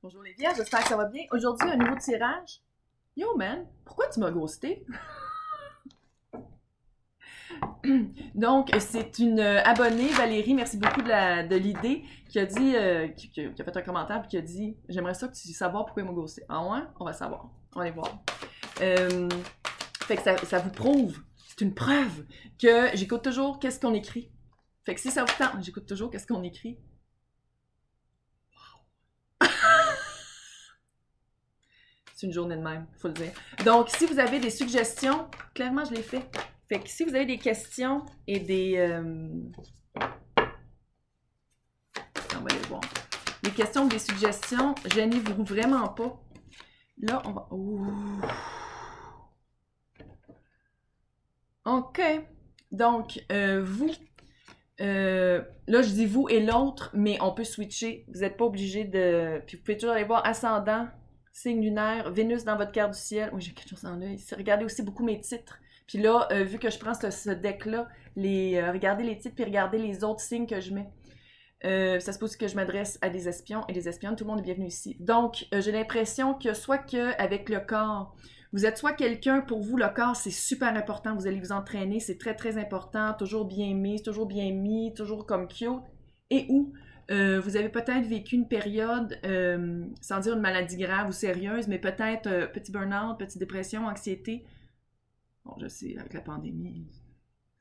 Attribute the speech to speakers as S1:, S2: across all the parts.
S1: Bonjour les vierges, j'espère que ça va bien. Aujourd'hui, un nouveau tirage. Yo man, pourquoi tu m'as ghosté? Donc, c'est une abonnée, Valérie, merci beaucoup de l'idée, qui a dit, qui a fait un commentaire puis qui a dit j'aimerais ça que tu savoir pourquoi il m'a ghosté. Ah ouais? On va savoir. On va aller voir. Euh, fait que ça vous prouve, c'est une preuve, que j'écoute toujours qu'est-ce qu'on écrit. Fait que si ça vous tente, j'écoute toujours qu'est-ce qu'on écrit. C'est une journée de même, faut le dire. Donc, si vous avez des suggestions, clairement, je l'ai fait. Fait que si vous avez des questions et des... on va aller voir. Des questions ou des suggestions, gênez-vous vraiment pas. Là, on va... Ouh. OK. Donc, vous... là, je dis vous et l'autre, mais on peut switcher. Vous n'êtes pas obligé de... Puis vous pouvez toujours aller voir ascendant, signe lunaire, Vénus dans votre carte du ciel. Oui, j'ai quelque chose dans l'œil. Regardez aussi beaucoup mes titres. Puis là, vu que je prends ce deck-là, regardez les titres puis regardez les autres signes que je mets. Ça se peut aussi que je m'adresse à des espions et des espionnes. Tout le monde est bienvenu ici. Donc, j'ai l'impression que soit qu'avec le corps, vous êtes soit quelqu'un, pour vous, le corps, c'est super important. Vous allez vous entraîner, c'est très, très important. Toujours bien mis, toujours bien mis, toujours comme cute. Et où vous avez peut-être vécu une période, sans dire une maladie grave ou sérieuse, mais peut-être petit burn-out, petite dépression, anxiété. Bon, je sais, avec la pandémie,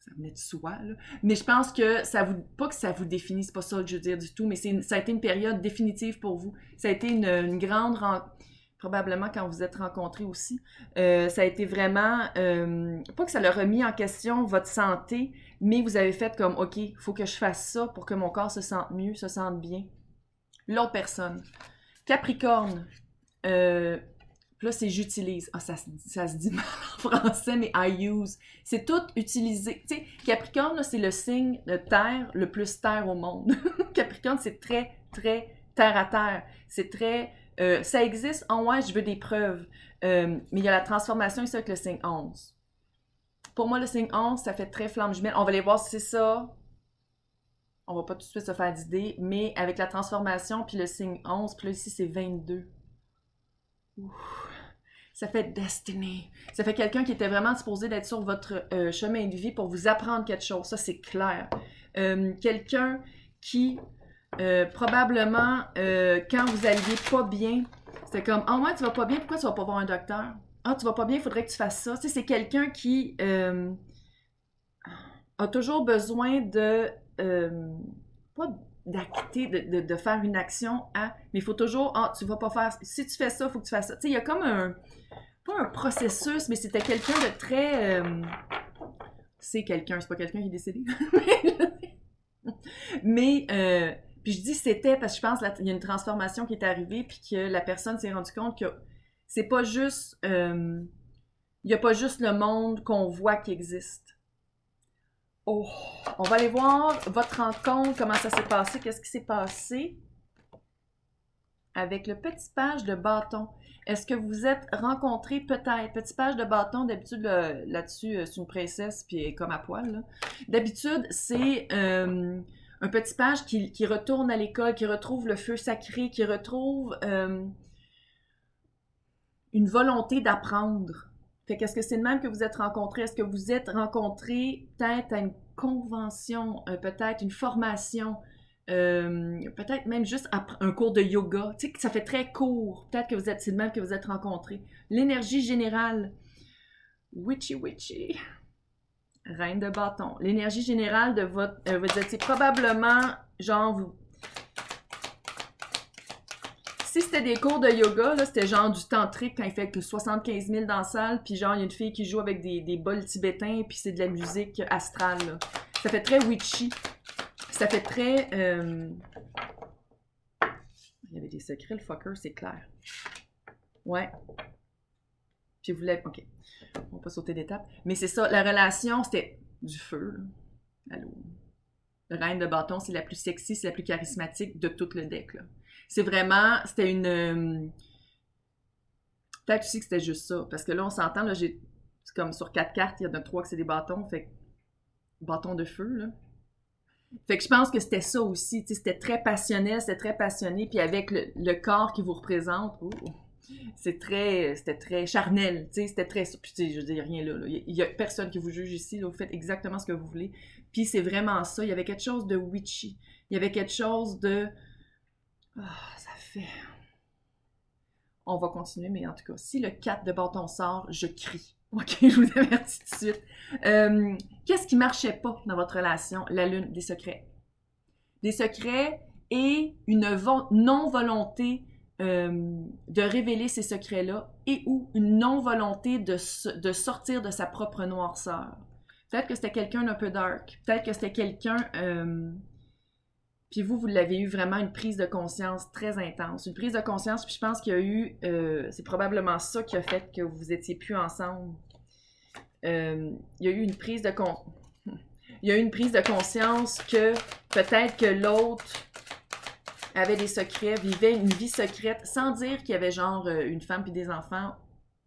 S1: ça venait de soi, là. Mais je pense que ça vous... Pas que ça vous définit, c'est pas ça que je veux dire du tout, mais ça a été une période définitive pour vous. Ça a été une grande rencontre. Probablement quand vous êtes rencontrés aussi. Ça a été vraiment... pas que ça l'a remis en question votre santé, mais vous avez fait comme, OK, il faut que je fasse ça pour que mon corps se sente mieux, se sente bien. L'autre personne. Capricorne. Là, c'est j'utilise. Ah, ça se dit mal en français, mais I use. C'est tout utilisé. Tu sais, Capricorne, là, c'est le signe de terre le plus terre au monde. Capricorne, c'est très, très terre à terre. C'est très... ça existe. En ouais, je veux des preuves. Mais il y a la transformation ici avec le signe 11. Pour moi, le signe 11, ça fait très flamme jumelle. On va aller voir si c'est ça. On va pas tout de suite se faire d'idée. Mais avec la transformation, puis le signe 11, puis là, ici, c'est 22. Ouf. Ça fait destiny. Ça fait quelqu'un qui était vraiment supposé d'être sur votre chemin de vie pour vous apprendre quelque chose. Ça, c'est clair. Quelqu'un qui, probablement, quand vous alliez pas bien, c'était comme « Ah ouais, tu vas pas bien, pourquoi tu vas pas voir un docteur? Ah, tu vas pas bien, il faudrait que tu fasses ça. » Tu sais, c'est quelqu'un qui a toujours besoin de... pas d'acter, de faire une action à... Mais il faut toujours... Ah, tu vas pas faire... Si tu fais ça, il faut que tu fasses ça. Tu sais, il y a comme un... Pas un processus, mais c'était quelqu'un de très... c'est quelqu'un, c'est pas quelqu'un qui est décédé. mais puis je dis c'était parce que je pense qu'il y a une transformation qui est arrivée puis que la personne s'est rendue compte que c'est pas juste... il y a pas juste le monde qu'on voit qui existe. Oh, on va aller voir votre rencontre, comment ça s'est passé, qu'est-ce qui s'est passé avec le petit page de bâton. Est-ce que vous êtes rencontrés peut-être? Petit page de bâton, d'habitude là-dessus, c'est une princesse puis elle est comme à poil. Là. D'habitude, c'est un petit page qui retourne à l'école, qui retrouve le feu sacré, qui retrouve une volonté d'apprendre. Fait qu'est-ce que c'est de même que vous êtes rencontrés? Est-ce que vous êtes rencontrés peut-être à une convention, peut-être une formation, peut-être même juste un cours de yoga? Tu sais, que ça fait très court. Peut-être que c'est de même que vous êtes rencontrés. L'énergie générale. Witchy witchy. Reine de bâton. L'énergie générale de votre... vous étiez probablement, genre, vous... Si c'était des cours de yoga, là, c'était genre du tantrique quand il fait que 75 000 dans la salle, puis genre, il y a une fille qui joue avec des bols tibétains, puis c'est de la musique astrale. Là. Ça fait très witchy. Ça fait très... Il y avait des secrets, le fucker, c'est clair. Ouais. Puis vous l'avez... OK. On va pas sauter d'étape. Mais c'est ça, la relation, c'était du feu. Là. Allô? Le reine de bâton, c'est la plus sexy, c'est la plus charismatique de tout le deck. Là. C'est vraiment... C'était une... Peut-être aussi que c'était juste ça. Parce que là, on s'entend, là, c'est comme sur 4 cartes, il y en a 3 que c'est des bâtons. Fait bâton de feu, là. Fait que je pense que c'était ça aussi, tu sais, c'était très passionnel, c'était très passionné, puis avec le corps qui vous représente, c'était très charnel, tu sais, c'était très, puis tu sais, je veux dire, rien là, il y a personne qui vous juge ici, là, vous faites exactement ce que vous voulez, puis c'est vraiment ça, il y avait quelque chose de witchy, il y avait quelque chose de, ça fait... On va continuer, mais en tout cas, si le 4 de bâton sort, je crie. Ok, je vous avertis tout de suite. Qu'est-ce qui marchait pas dans votre relation? La lune, des secrets. Des secrets et une non-volonté de révéler ces secrets-là et ou une non-volonté de sortir de sa propre noirceur. Peut-être que c'était quelqu'un d'un peu dark. Peut-être que c'était quelqu'un... Puis vous l'avez eu vraiment une prise de conscience très intense. Une prise de conscience, puis je pense qu'il y a eu... c'est probablement ça qui a fait que vous étiez plus ensemble. Il y a eu une prise de Il y a eu une prise de conscience que peut-être que l'autre avait des secrets, vivait une vie secrète, sans dire qu'il y avait genre une femme puis des enfants,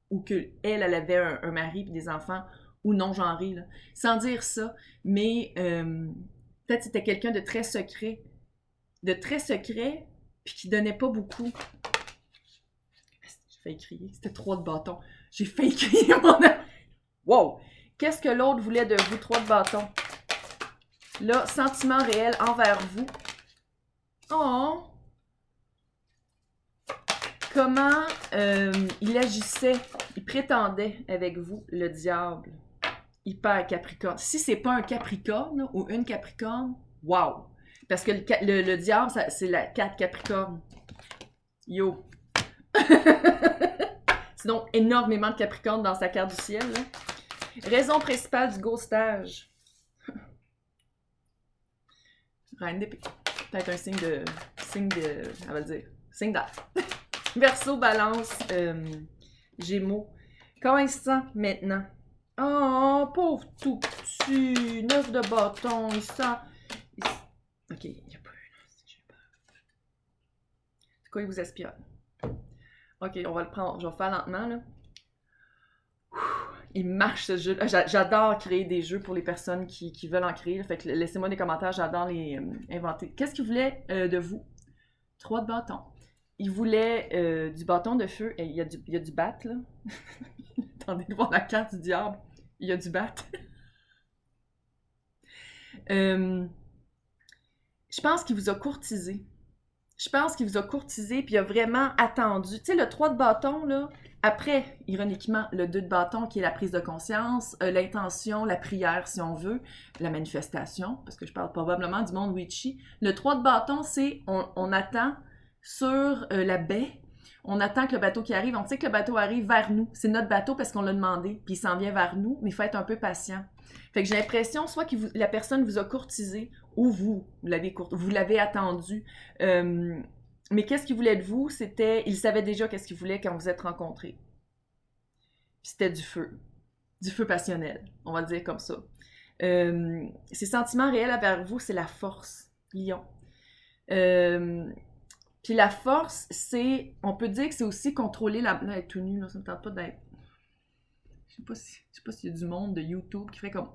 S1: ou qu'elle, elle avait un mari puis des enfants, ou non-genré, là. Sans dire ça, mais peut-être c'était quelqu'un de très secret, puis qui donnait pas beaucoup. J'ai failli crier, c'était 3 de bâton. J'ai failli crier mon âme. Wow! Qu'est-ce que l'autre voulait de vous, 3 de bâton? Là, sentiment réel envers vous. Oh! Comment il agissait, il prétendait avec vous, le diable. Hyper Capricorne. Si c'est pas un Capricorne ou une Capricorne, wow! Parce que le diable, c'est la 4 Capricorne. Yo! C'est donc énormément de Capricorne dans sa carte du ciel. Là. Raison principale du ghostage. Reine d'épée. Peut-être un signe de... on va le dire. Signe d'air. Verseau, balance, Gémeaux. Comment il se sent maintenant? Oh, pauvre tout petit. 9 de bâton. Il sent... Ok, il n'y a pas eu... C'est quoi, il vous aspire? Ok, on va le prendre. Je vais faire lentement, là. Il marche ce jeu. J'adore créer des jeux pour les personnes qui veulent en créer. Fait que laissez-moi des commentaires, j'adore les inventer. Qu'est-ce qu'il voulait de vous? 3 de bâton. Il voulait du bâton de feu. Et il y a du bat, là. Attendez de voir la carte du diable. Il y a du bat. Je pense qu'il vous a courtisé. Je pense qu'il vous a courtisé puis il a vraiment attendu. Tu sais, le 3 de bâton, là, après, ironiquement, le 2 de bâton qui est la prise de conscience, l'intention, la prière, si on veut, la manifestation, parce que je parle probablement du monde witchy. Le 3 de bâton, c'est on attend sur la baie, on attend que le bateau qui arrive, on sait que le bateau arrive vers nous. C'est notre bateau parce qu'on l'a demandé, puis il s'en vient vers nous, mais il faut être un peu patient. Fait que j'ai l'impression soit que la personne vous a courtisé, ou vous l'avez attendu. Mais qu'est-ce qu'il voulait de vous? C'était, il savait déjà qu'est-ce qu'il voulait quand vous êtes rencontrés. Puis c'était du feu. Du feu passionnel, on va le dire comme ça. Ses sentiments réels envers vous, c'est la force, Lion. Puis la force, c'est, on peut dire que c'est aussi contrôler la... Là, être tout nu, là, ça me tente pas d'être... Je sais pas s'il y a du monde de YouTube qui ferait comme...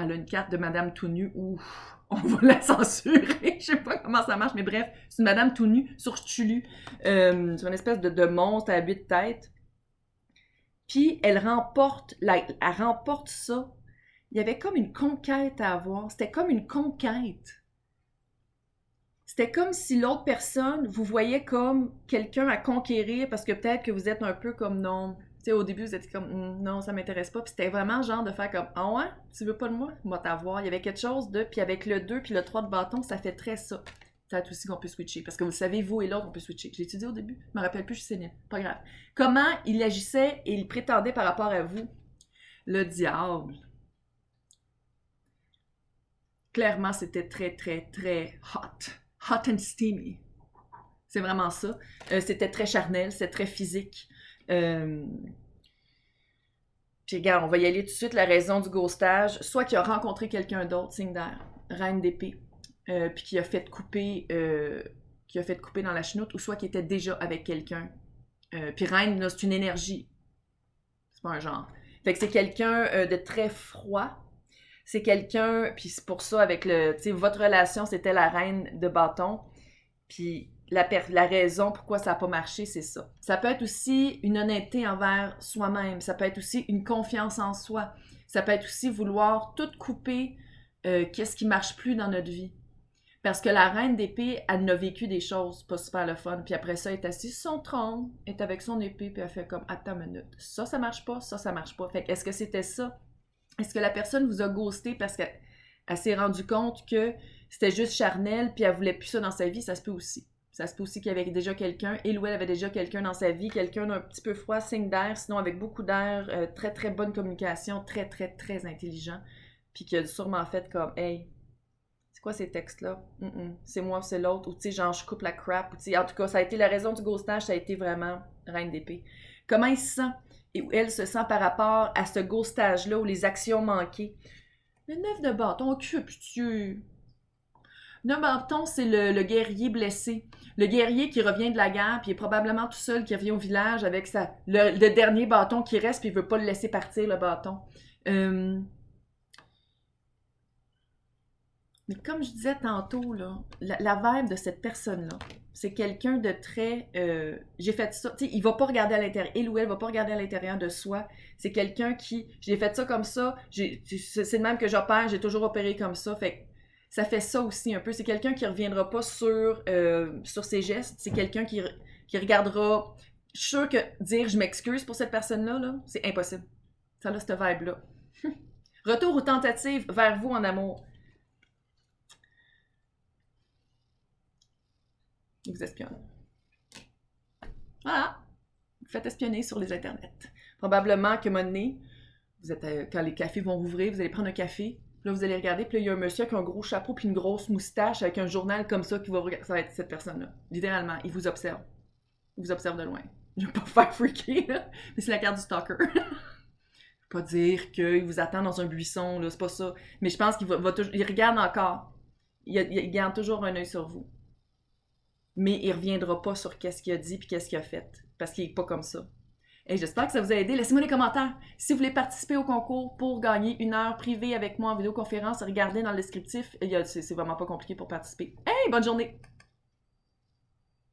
S1: Elle a une carte de Madame tout nue, ouf, on va la censurer, je sais pas comment ça marche, mais bref, c'est une Madame tout nue sur Chulu, sur une espèce de monstre à 8 têtes. Puis elle remporte ça. Il y avait comme une conquête à avoir, c'était comme une conquête. C'était comme si l'autre personne vous voyait comme quelqu'un à conquérir parce que peut-être que vous êtes un peu comme non. Tu sais, au début, vous étiez comme non, ça m'intéresse pas. Puis c'était vraiment genre de faire comme ah ouais, tu veux pas de moi? Moi t'avoir. Il y avait quelque chose de. Puis avec le 2 puis le 3 de bâton, ça fait très ça. Peut-être aussi qu'on peut switcher. Parce que vous le savez, vous et l'autre, on peut switcher. J'ai étudié au début. Je me rappelle plus, je suis sénile. Pas grave. Comment il agissait et il prétendait par rapport à vous? Le diable. Clairement, c'était très, très, très hot. Hot and steamy. C'est vraiment ça. C'était très charnel, c'était très physique. Puis regarde, on va y aller tout de suite. La raison du ghostage, soit qu'il a rencontré quelqu'un d'autre, signe d'air, reine d'épée, puis qui a fait couper dans la chenoute, ou soit qu'il était déjà avec quelqu'un. Puis reine, là, c'est une énergie. C'est pas un genre. Fait que c'est quelqu'un de très froid. c'est quelqu'un, puis c'est pour ça, avec le, tu sais, votre relation, c'était la reine de bâton, puis la raison pourquoi ça n'a pas marché, c'est ça. Ça peut être aussi une honnêteté envers soi-même, ça peut être aussi une confiance en soi, ça peut être aussi vouloir tout couper qu'est-ce qui marche plus dans notre vie. Parce que la reine d'épée, elle a vécu des choses pas super le fun. Puis après ça, elle est assise sur son trône, elle est avec son épée, puis elle fait comme, attends une minute, ça marche pas, ça marche pas. Fait que est-ce que c'était ça? Est-ce que la personne vous a ghosté parce qu'elle s'est rendue compte que c'était juste charnel, puis elle voulait plus ça dans sa vie? Ça se peut aussi. Ça se peut aussi qu'il y avait déjà quelqu'un, elle ou elle avait déjà quelqu'un dans sa vie, quelqu'un d'un petit peu froid, signe d'air, sinon avec beaucoup d'air, très très bonne communication, très très très intelligent, puis qui a sûrement fait comme, hey, c'est quoi ces textes-là? C'est moi ou c'est l'autre, ou tu sais, genre je coupe la crap, ou tu sais, en tout cas, ça a été la raison du ghostage, ça a été vraiment reine d'épée. Comment il se sent? Et où elle se sent par rapport à ce ghostage-là, ou les actions manquées? Le 9 de bâton, occupe-tu? Le 9 de bâton, c'est le guerrier blessé. Le guerrier qui revient de la guerre, puis il est probablement tout seul, qui revient au village avec le dernier bâton qui reste, puis il veut pas le laisser partir, le bâton. Mais comme je disais tantôt, là, la vibe de cette personne-là, c'est quelqu'un de très... j'ai fait ça, tu sais, il va pas regarder à l'intérieur, il ou elle va pas regarder à l'intérieur de soi. C'est quelqu'un qui... J'ai fait ça comme ça, c'est le même que j'opère, j'ai toujours opéré comme ça, fait que ça fait ça aussi un peu. C'est quelqu'un qui reviendra pas sur ses gestes, c'est quelqu'un qui regardera... Je suis sûre que dire « je m'excuse pour cette personne-là, là, c'est impossible. » Ça a cette vibe-là. Retour aux tentatives vers vous en amour. Il vous espionne. Voilà. Vous faites espionner sur les internets. Probablement que un moment donné, vous êtes, quand les cafés vont rouvrir, vous allez prendre un café, là vous allez regarder, puis là il y a un monsieur avec un gros chapeau puis une grosse moustache avec un journal comme ça qui va regarder. Ça va être cette personne-là. Littéralement, il vous observe. Il vous observe de loin. Je ne vais pas faire freaker, là, mais c'est la carte du stalker. Je ne vais pas dire qu'il vous attend dans un buisson, là, c'est pas ça. Mais je pense qu'il va toujours. Il regarde encore. Il garde toujours un œil sur vous. Mais il reviendra pas sur qu'est-ce qu'il a dit puis qu'est-ce qu'il a fait, parce qu'il est pas comme ça. Et j'espère que ça vous a aidé. Laissez-moi des commentaires. Si vous voulez participer au concours pour gagner 1 heure privée avec moi en vidéoconférence, regardez dans le descriptif. C'est vraiment pas compliqué pour participer. Hey, bonne journée!